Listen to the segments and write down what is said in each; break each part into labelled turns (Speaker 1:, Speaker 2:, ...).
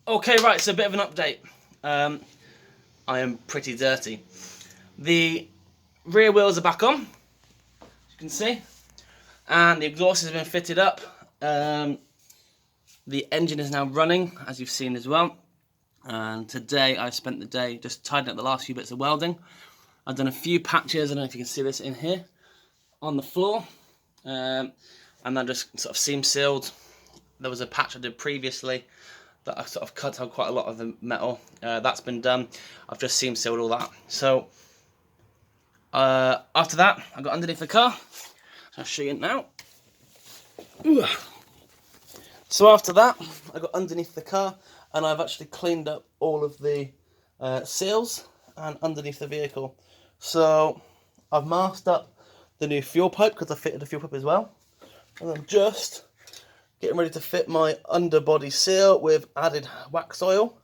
Speaker 1: Okay, right, so a bit of an update. I am pretty dirty. The rear wheels are back on, as you can see, and the exhaust has been fitted up. The engine is now running, as you've seen as well. And today I spent the day just tidying up the last few bits of welding. I've done a few patches, I don't know if you can see this in here, on the floor. And then just sort of seam sealed. There was a patch I did previously that I sort of cut out quite a lot of the metal. That's been done. I've just seam sealed all that. So after that, I got underneath the car. I'll show you now. Ooh. So after that, I got underneath the car and I've actually cleaned up all of the seals and underneath the vehicle. So I've masked up the new fuel pipe because I fitted the fuel pipe as well. And I'm just getting ready to fit my underbody seal with added wax oil.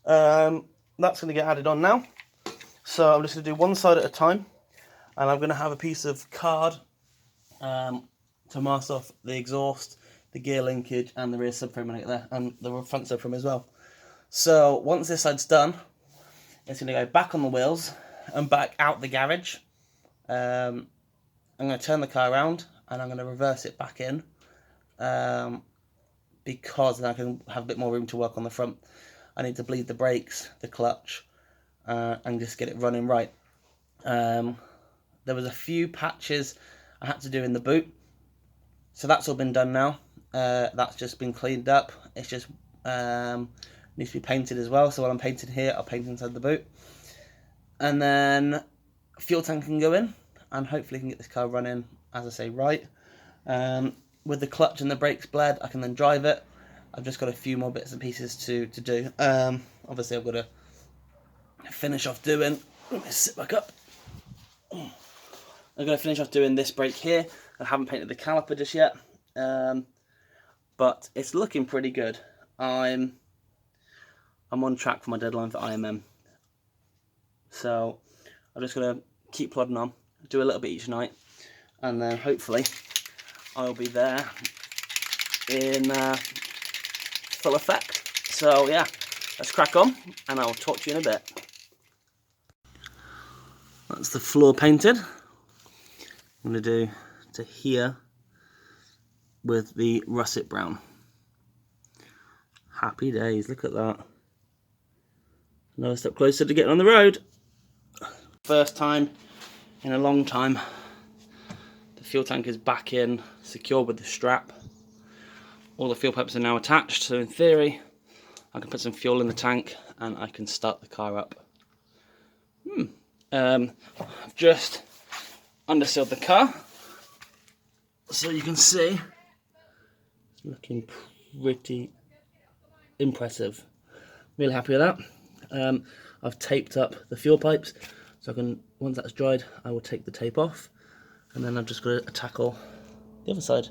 Speaker 1: That's going to get added on now. So I'm just going to do one side at a time. And I'm going to have a piece of card to mask off the exhaust, the gear linkage, and the rear subframe there, and the front subframe as well. So once this side's done, it's going to go back on the wheels and back out the garage. I'm going to turn the car around and I'm going to reverse it back in because then I can have a bit more room to work on the front. I need to bleed the brakes, the clutch, and just get it running right. There was a few patches I had to do in the boot, so that's all been done now. That's just been cleaned up. It's just needs to be painted as well. So while I'm painting here, I'll paint inside the boot, and then fuel tank can go in, and hopefully can get this car running, as I say, right. With the clutch and the brakes bled, I can then drive it. I've just got a few more bits and pieces to do. Obviously, I've got to finish off doing. Let me sit back up. I'm going to finish off doing this brake here. I haven't painted the caliper just yet, but it's looking pretty good. I'm on track for my deadline for IMM, so I'm just going to keep plodding on, do a little bit each night, and then hopefully I'll be there in full effect. So yeah, let's crack on, and I'll talk to you in a bit. That's the floor painted. I'm going to do to here with the russet brown. Happy days, look at that. Another step closer to getting on the road. First time in a long time, the fuel tank is back in, secured with the strap. All the fuel pipes are now attached, so in theory, I can put some fuel in the tank and I can start the car up. I've just undersealed the car, so you can see it's looking pretty impressive. Really happy with that. I've taped up the fuel pipes, so I can, once that's dried, I will take the tape off, and then I've just got to tackle the other side.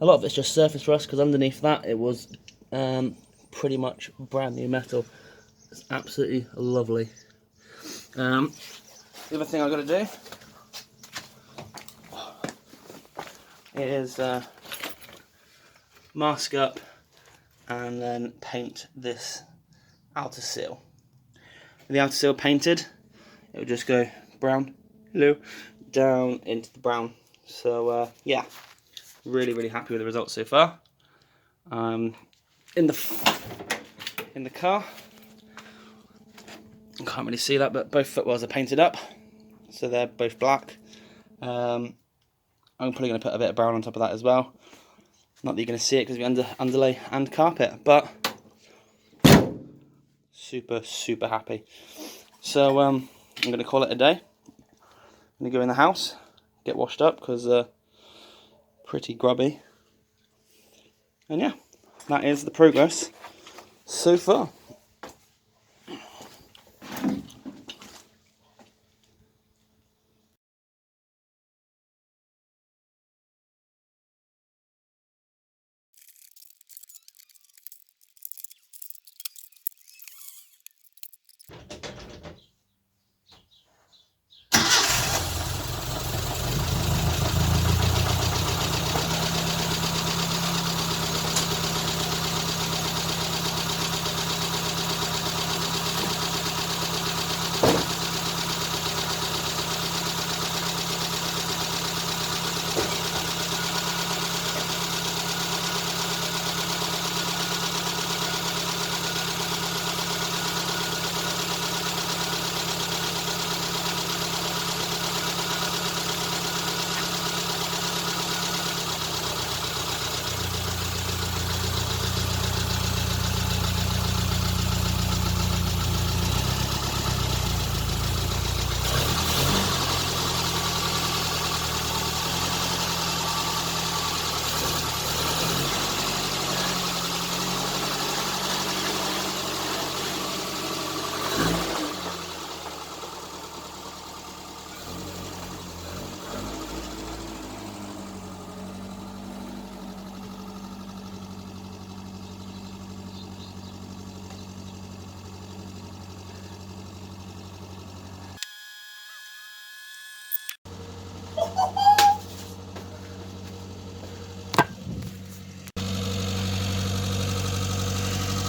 Speaker 1: A lot of it's just surface rust because underneath that it was pretty much brand new metal. It's absolutely lovely. The other thing I've got to do is mask up and then paint this outer seal. With the outer seal painted, it will just go brown, down into the brown. So yeah, really happy with the results so far. In the car, I can't really see that, but both footwells are painted up, so they're both black. I'm probably going to put a bit of brown on top of that as well. Not that you're going to see it because we underlay and carpet, but super happy. So I'm going to call it a day. I'm going to go in the house, get washed up because pretty grubby, and yeah, that is the progress so far.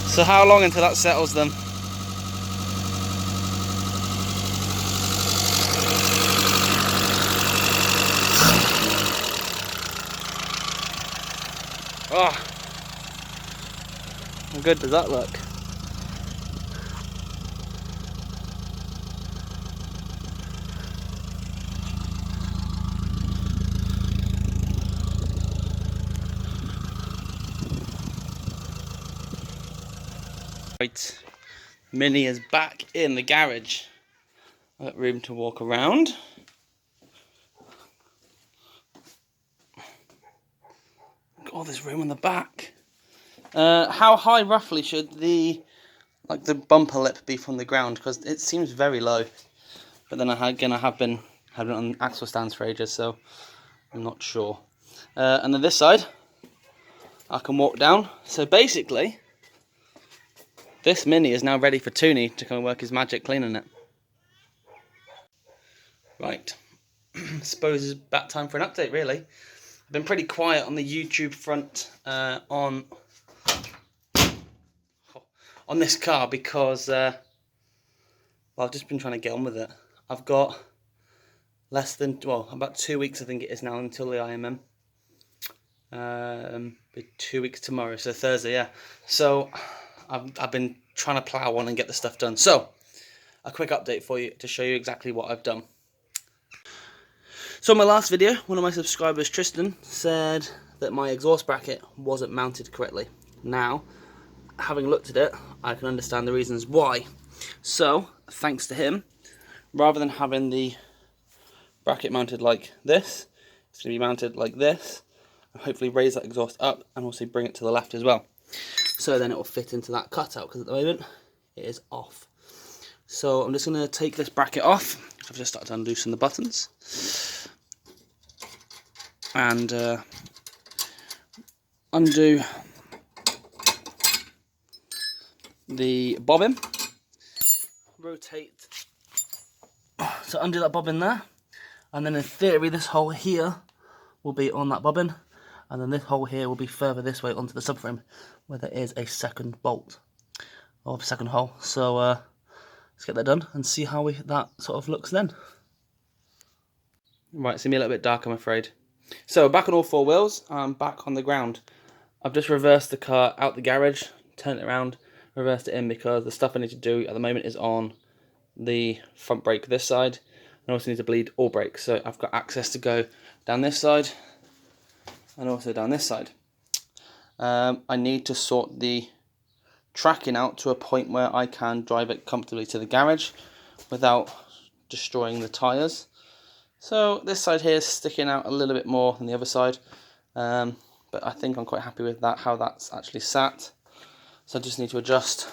Speaker 1: So how long until that settles them? Oh, how good does that look? Right, Minnie is back in the garage. I've got room to walk around. Got all this room on the back. How high roughly should the bumper lip be from the ground? Because it seems very low. But then I have been on axle stands for ages, so I'm not sure. And then this side, I can walk down. So basically, this Mini is now ready for Toonie to come and work his magic cleaning it. Right, suppose it's about time for an update, really. I've been pretty quiet on the YouTube front on this car because well, I've just been trying to get on with it. I've got about 2 weeks, I think it is now, until the IMM. Be 2 weeks tomorrow, so Thursday, yeah. So I've been trying to plow on and get the stuff done. So a quick update for you to show you exactly what I've done. So in my last video, one of my subscribers, Tristan, said that my exhaust bracket wasn't mounted correctly. Now, having looked at it, I can understand the reasons why. So, thanks to him, rather than having the bracket mounted like this, it's going to be mounted like this, and hopefully raise that exhaust up and also bring it to the left as well. So then it will fit into that cutout, because at the moment it is off. So I'm just going to take this bracket off. I've just started to unloosen the buttons. And undo the bobbin. Rotate. So undo that bobbin there. And then in theory this hole here will be on that bobbin. And then this hole here will be further this way onto the subframe, where there is a second bolt, or second hole. So let's get that done and see how that sort of looks then. Right, it's going to be a little bit dark, I'm afraid. So back on all four wheels, I'm back on the ground. I've just reversed the car out the garage, turned it around, reversed it in, because the stuff I need to do at the moment is on the front brake this side. I also need to bleed all brakes, so I've got access to go down this side and also down this side. I need to sort the tracking out to a point where I can drive it comfortably to the garage without destroying the tyres. So this side here is sticking out a little bit more than the other side, but I think I'm quite happy with that, how that's actually sat. So I just need to adjust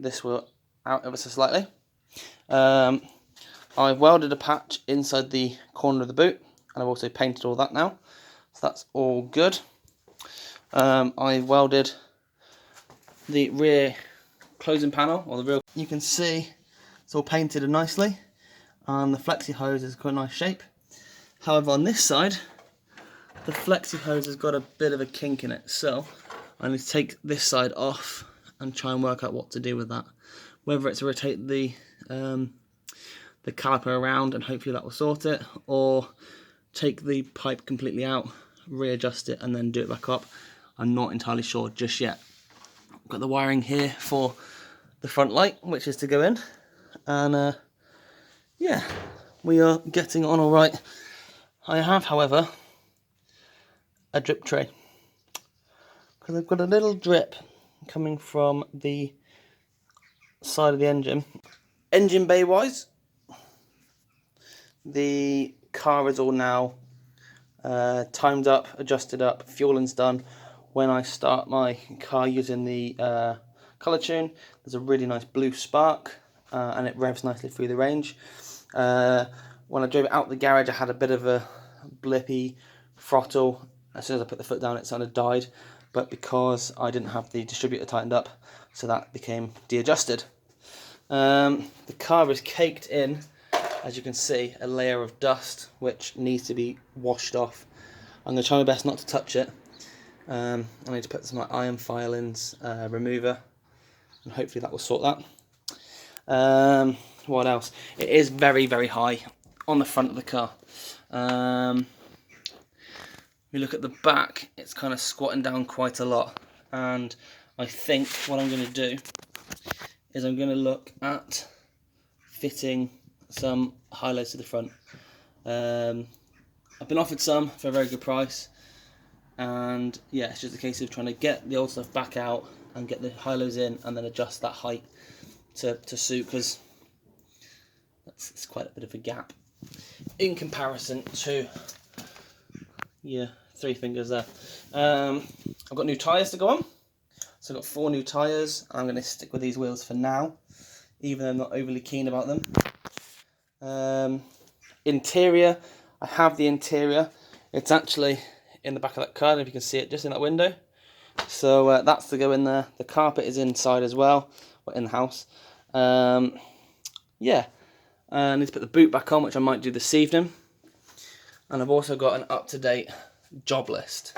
Speaker 1: this wheel out ever so slightly. I've welded a patch inside the corner of the boot, and I've also painted all that now, so that's all good. I've welded the rear closing panel, or the rear. You can see it's all painted and nicely. And the flexi hose is quite a nice shape. However, on this side, the flexi hose has got a bit of a kink in it, so I need to take this side off and try and work out what to do with that. Whether it's to rotate the caliper around and hopefully that will sort it, or take the pipe completely out, readjust it, and then do it back up. I'm not entirely sure just yet. I've got the wiring here for the front light, which is to go in, and yeah, we are getting on all right. I have, however, a drip tray, because I've got a little drip coming from the side of the engine. Engine bay wise, the car is all now timed up, adjusted up, fueling's done. When I start my car using the colour tune, there's a really nice blue spark, and it revs nicely through the range. When I drove it out the garage, I had a bit of a blippy throttle. As soon as I put the foot down, it sort of died, but because I didn't have the distributor tightened up, so that became de-adjusted. The car is caked in, as you can see, a layer of dust which needs to be washed off. I'm going to try my best not to touch it, I need to put some iron filings remover, and hopefully that will sort that. What else? It is very, very high on the front of the car. We look at the back, it's kind of squatting down quite a lot, and I think what I'm going to do is I'm going to look at fitting some high-lows to the front. I've been offered some for a very good price, and yeah, it's just a case of trying to get the old stuff back out and get the high-lows in, and then adjust that height to suit, because it's quite a bit of a gap in comparison to, yeah, 3 fingers there. I've got new tyres to go on, so I've got 4 new tyres. I'm going to stick with these wheels for now, even though I'm not overly keen about them. Interior, I have the interior. It's actually in the back of that car, if you can see it just in that window. So that's to go in there. The carpet is inside as well, in the house. Yeah, I need to put the boot back on, which I might do this evening. And I've also got an up-to-date job list.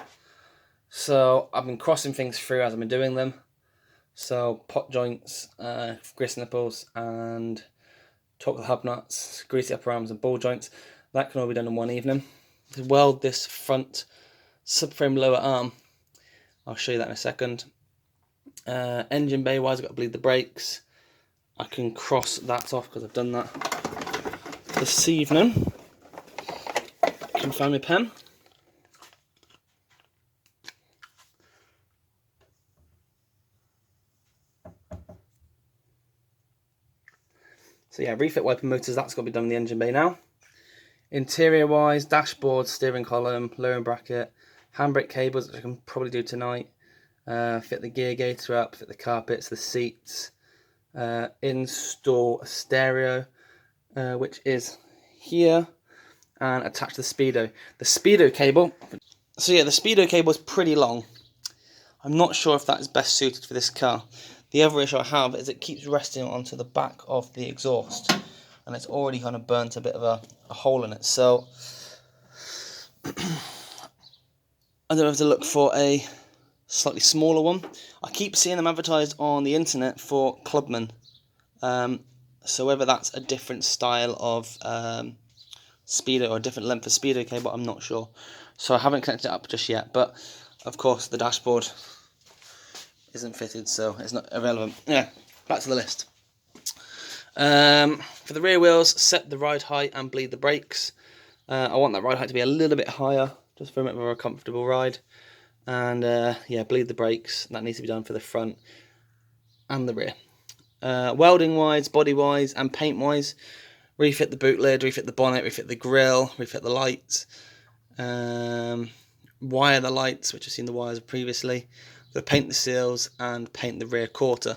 Speaker 1: So I've been crossing things through as I've been doing them. So pot joints, grist nipples, and torque the hub nuts, grease the upper arms and ball joints. That can all be done in one evening. To weld this front subframe lower arm, I'll show you that in a second. Engine bay wise, I've got to bleed the brakes. I can cross that off because I've done that this evening. Can find my pen. So yeah, refit wiper motors, that's got to be done in the engine bay now. Interior wise, dashboard, steering column, lowering bracket, handbrake cables, which I can probably do tonight. Fit the gear gator up, fit the carpets, the seats. Install a stereo, which is here, and attach the speedo. The speedo cable, so yeah, the speedo cable is pretty long. I'm not sure if that is best suited for this car. The other issue I have is it keeps resting onto the back of the exhaust, and it's already kind of burnt a bit of a hole in it. So I don't have to look for a slightly smaller one. I keep seeing them advertised on the internet for Clubman. So whether that's a different style of speedo or a different length of speedo cable, I'm not sure. So I haven't connected it up just yet, but of course the dashboard isn't fitted, so it's not irrelevant. Yeah, back to the list. For the rear wheels, set the ride height and bleed the brakes. I want that ride height to be a little bit higher, just for a bit more comfortable ride. And yeah, bleed the brakes. That needs to be done for the front and the rear. Welding wise, body wise, and paint wise, refit the boot lid, refit the bonnet, refit the grille, refit the lights, wire the lights, which I've seen the wires previously. So paint the seals and paint the rear quarter.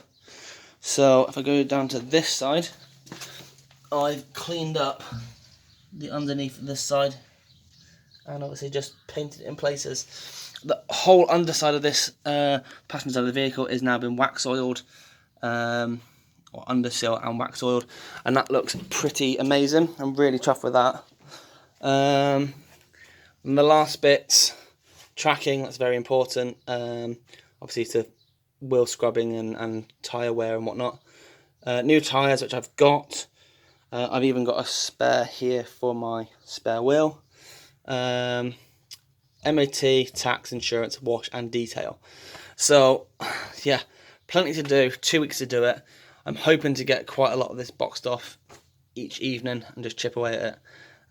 Speaker 1: So if I go down to this side, I've cleaned up the underneath of this side and obviously just painted it in places. The whole underside of this passenger side of the vehicle is now been wax oiled, or underseal and wax oiled, and that looks pretty amazing. I'm really chuffed with that. And the last bit, tracking, that's very important. Obviously to wheel scrubbing and tyre wear and whatnot. New tyres, which I've got. I've even got a spare here for my spare wheel. MOT, tax, insurance, wash and detail. So yeah, plenty to do, 2 weeks to do it. I'm hoping to get quite a lot of this boxed off each evening and just chip away at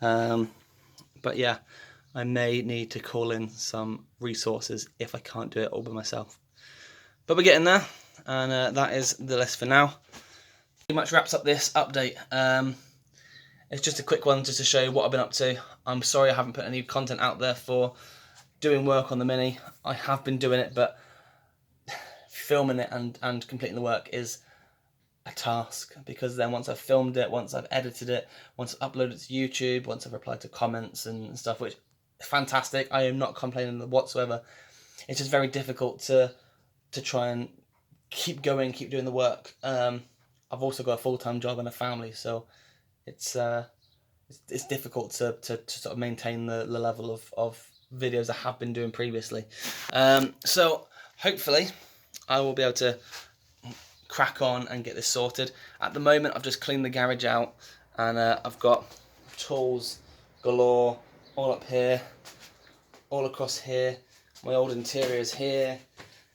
Speaker 1: it. But yeah, I may need to call in some resources if I can't do it all by myself. But we're getting there, and that is the list for now. Pretty much wraps up this update. It's just a quick one just to show you what I've been up to. I'm sorry I haven't put any content out there for doing work on the Mini. I have been doing it, but filming it and completing the work is a task, because then once I've filmed it, once I've edited it, once I've uploaded it to YouTube, once I've replied to comments and stuff, which is fantastic, I am not complaining whatsoever. It's just very difficult to try and keep going, keep doing the work. I've also got a full-time job and a family, so it's difficult to sort of maintain the level of videos I have been doing previously. So hopefully I will be able to crack on and get this sorted. At the moment I've just cleaned the garage out, and I've got tools galore all up here, all across here. My old interiors here.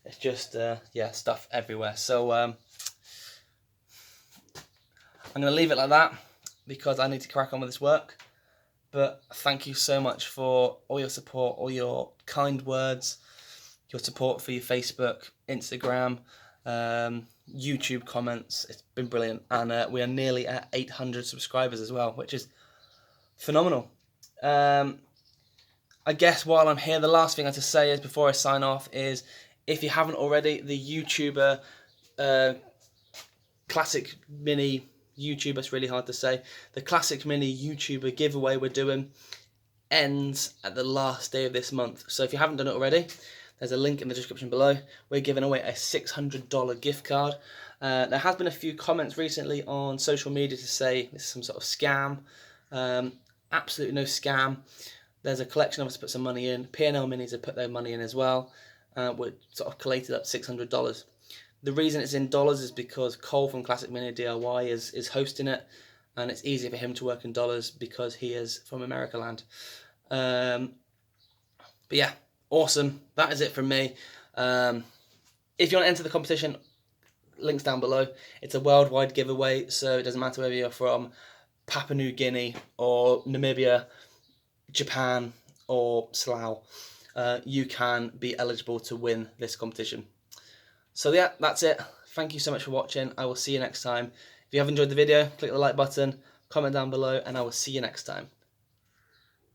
Speaker 1: It's just yeah, stuff everywhere. So I'm going to leave it like that because I need to crack on with this work. But thank you so much for all your support, all your kind words, your support for your Facebook, Instagram, YouTube comments. It's been brilliant. And we are nearly at 800 subscribers as well, which is phenomenal. I guess while I'm here, the last thing I have to say is, before I sign off, is if you haven't already, the YouTuber, Classic Mini YouTuber, it's really hard to say, the Classic Mini YouTuber giveaway we're doing ends at the last day of this month. So if you haven't done it already, there's a link in the description below. We're giving away a $600 gift card. There has been a few comments recently on social media to say this is some sort of scam. Absolutely no scam. There's a collection of us put some money in. P&L Minis have put their money in as well. We sort of collated up $600. The reason it's in dollars is because Cole from Classic Mini DIY is hosting it, and it's easier for him to work in dollars because he is from America land. But yeah, awesome. That is it from me. If you want to enter the competition, links down below. It's a worldwide giveaway, so it doesn't matter whether you're from Papua New Guinea or Namibia, Japan or Slough. You can be eligible to win this competition. So yeah, that's it. Thank you so much for watching. I will see you next time. If you have enjoyed the video, click the like button, comment down below, and I will see you next time.